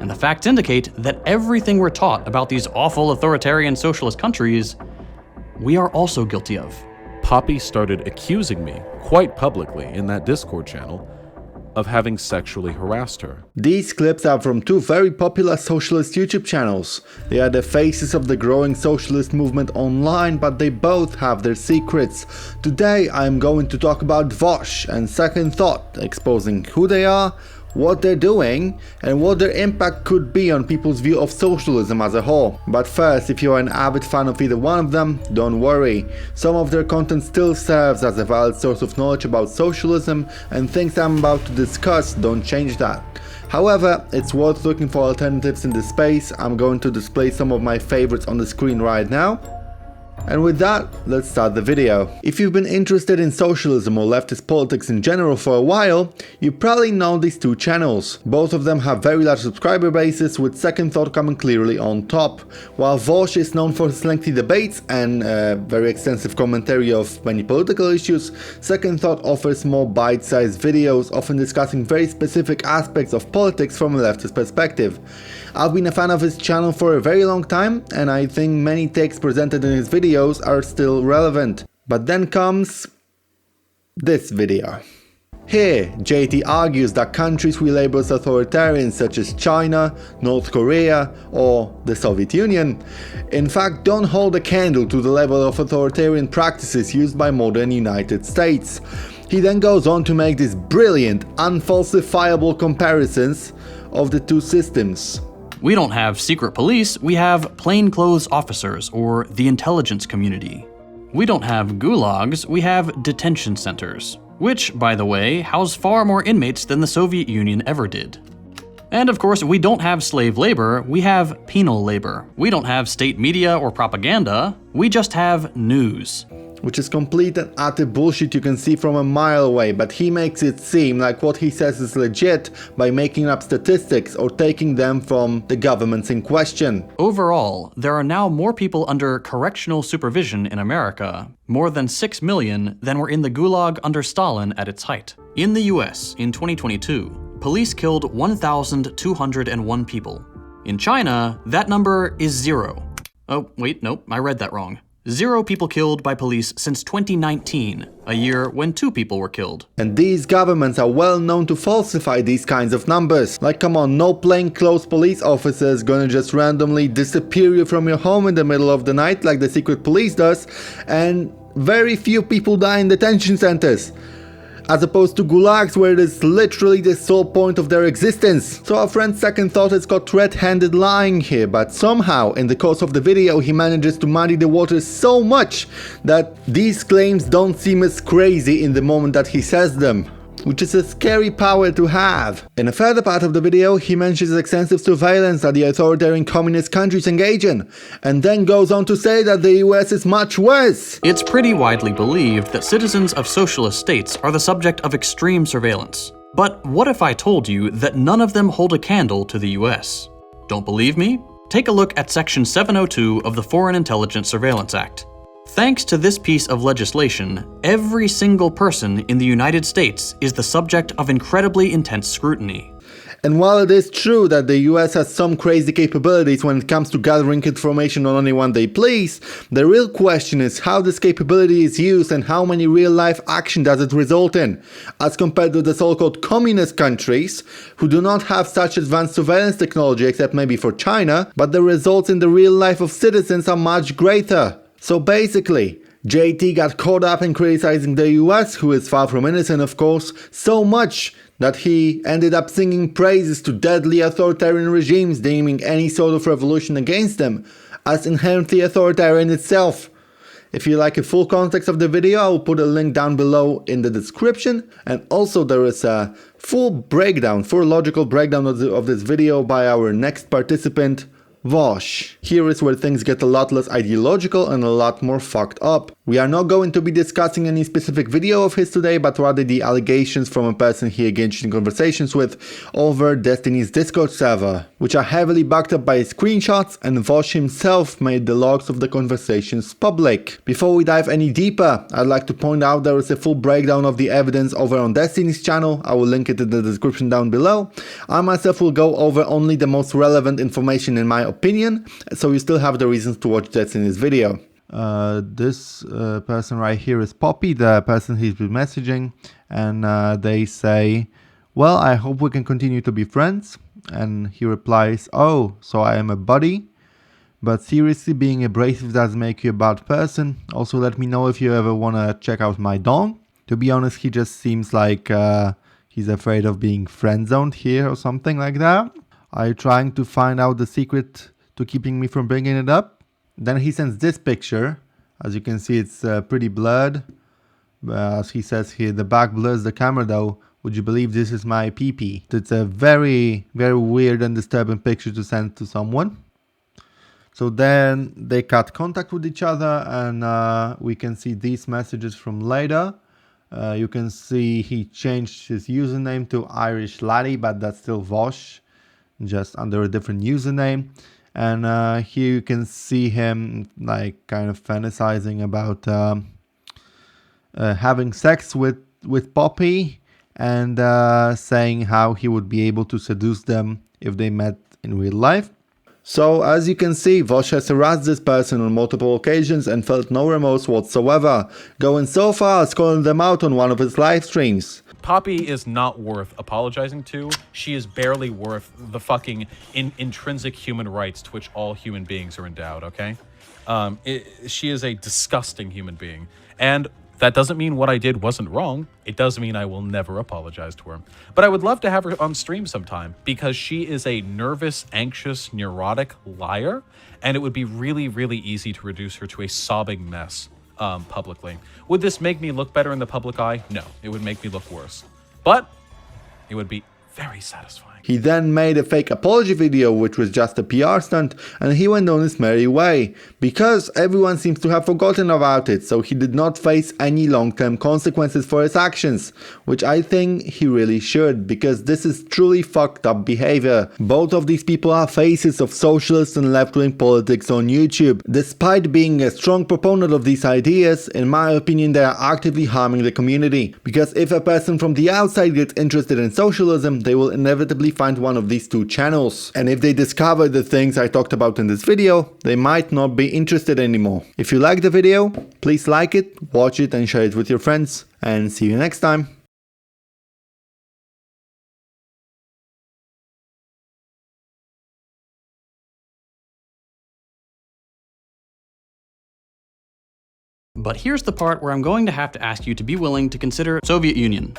And the facts indicate that everything we're taught about these awful authoritarian socialist countries, we are also guilty of. Poppy started accusing me, quite publicly in that Discord channel, of having sexually harassed her. These clips are from two very popular socialist YouTube channels. They are the faces of the growing socialist movement online, but they both have their secrets. Today I am going to talk about Vaush and Second Thought, exposing who they are, what they're doing, and what their impact could be on people's view of socialism as a whole. But first, if you are an avid fan of either one of them, don't worry. Some of their content still serves as a valid source of knowledge about socialism, and things I'm about to discuss don't change that. However, it's worth looking for alternatives in this space. I'm going to display some of my favorites on the screen right now. And with that, let's start the video. If you've been interested in socialism or leftist politics in general for a while, you probably know these two channels. Both of them have very large subscriber bases, with Second Thought coming clearly on top. While Vaush is known for his lengthy debates and very extensive commentary of many political issues, Second Thought offers more bite-sized videos, often discussing very specific aspects of politics from a leftist perspective. I've been a fan of his channel for a very long time, and I think many takes presented in his videos are still relevant. But then comes this video. Here, JT argues that countries we label as authoritarian, such as China, North Korea, or the Soviet Union, in fact don't hold a candle to the level of authoritarian practices used by modern United States. He then goes on to make these brilliant, unfalsifiable comparisons of the two systems. We don't have secret police, we have plainclothes officers, or the intelligence community. We don't have gulags, we have detention centers, which, by the way, house far more inmates than the Soviet Union ever did. And of course, we don't have slave labor, we have penal labor. We don't have state media or propaganda, we just have news. Which is complete and utter bullshit you can see from a mile away, but he makes it seem like what he says is legit by making up statistics or taking them from the governments in question. Overall, there are now more people under correctional supervision in America, more than 6 million, than were in the Gulag under Stalin at its height. In the US, in 2022, police killed 1,201 people. In China, that number is 0. Oh, wait, nope, I read that wrong. 0 people killed by police since 2019, a year when 2 people were killed. And these governments are well known to falsify these kinds of numbers. Like, come on, no plainclothes police officer is gonna just randomly disappear you from your home in the middle of the night like the secret police does, and very few people die in detention centers. As opposed to gulags, where it is literally the sole point of their existence. So our friend Second Thought is caught red-handed lying here, but somehow in the course of the video he manages to muddy the waters so much that these claims don't seem as crazy in the moment that he says them. Which is a scary power to have. In a further part of the video, he mentions extensive surveillance that the authoritarian communist countries engage in, and then goes on to say that the US is much worse. It's pretty widely believed that citizens of socialist states are the subject of extreme surveillance. But what if I told you that none of them hold a candle to the US? Don't believe me? Take a look at Section 702 of the Foreign Intelligence Surveillance Act. Thanks to this piece of legislation, every single person in the United States is the subject of incredibly intense scrutiny. And while it is true that the US has some crazy capabilities when it comes to gathering information on anyone they please, the real question is how this capability is used and how many real-life action does it result in, as compared to the so-called communist countries, who do not have such advanced surveillance technology except maybe for China, but the results in the real life of citizens are much greater. So basically, JT got caught up in criticizing the US, who is far from innocent of course, so much that he ended up singing praises to deadly authoritarian regimes, deeming any sort of revolution against them as inherently authoritarian itself. If you like a full context of the video, I'll put a link down below in the description, and also there is a full logical breakdown of this video by our next participant, Vaush. Here is where things get a lot less ideological and a lot more fucked up. We are not going to be discussing any specific video of his today, but rather the allegations from a person he engaged in conversations with over Destiny's Discord server, which are heavily backed up by screenshots, and Vaush himself made the logs of the conversations public. Before we dive any deeper, I'd like to point out there is a full breakdown of the evidence over on Destiny's channel. I will link it in the description down below. I myself will go over only the most relevant information in my opinion, so you still have the reasons to watch Destiny's video. This person right here is Poppy, the person he's been messaging, and they say, well, I hope we can continue to be friends. And he replies, oh, so I am a buddy? But seriously, being abrasive doesn't make you a bad person. Also, let me know if you ever want to check out my dong. To be honest, he just seems like he's afraid of being friend-zoned here or something like that. Are you trying to find out the secret to keeping me from bringing it up? Then he sends this picture. As you can see, it's pretty blurred. As he says here, the back blurs the camera though. Would you believe this is my pee-pee? It's a very, very weird and disturbing picture to send to someone. So then they cut contact with each other, and we can see these messages from later. You can see he changed his username to Irish Laddie, but that's still Vaush, just under a different username. And here you can see him like kind of fantasizing about having sex with Poppy, and saying how he would be able to seduce them if they met in real life. So as you can see, Vaush has harassed this person on multiple occasions and felt no remorse whatsoever, going so far as calling them out on one of his live streams. Poppy is not worth apologizing to. She is barely worth the fucking intrinsic human rights to which all human beings are endowed, okay? She is a disgusting human being. And that doesn't mean what I did wasn't wrong. It does mean I will never apologize to her. But I would love to have her on stream sometime, because she is a nervous, anxious, neurotic liar, and it would be really, really easy to reduce her to a sobbing mess publicly. Would this make me look better in the public eye? No, it would make me look worse. But it would be very satisfying. He then made a fake apology video, which was just a PR stunt, and he went on his merry way, because everyone seems to have forgotten about it, so he did not face any long-term consequences for his actions, which I think he really should, because this is truly fucked up behavior. Both of these people are faces of socialist and left-wing politics on YouTube. Despite being a strong proponent of these ideas, in my opinion they are actively harming the community, because if a person from the outside gets interested in socialism, they will inevitably find one of these two channels, and if they discover the things I talked about in this video, they might not be interested anymore. If you like the video, please like it, watch it and share it with your friends, and see you next time. But here's the part where I'm going to have to ask you to be willing to consider Soviet Union.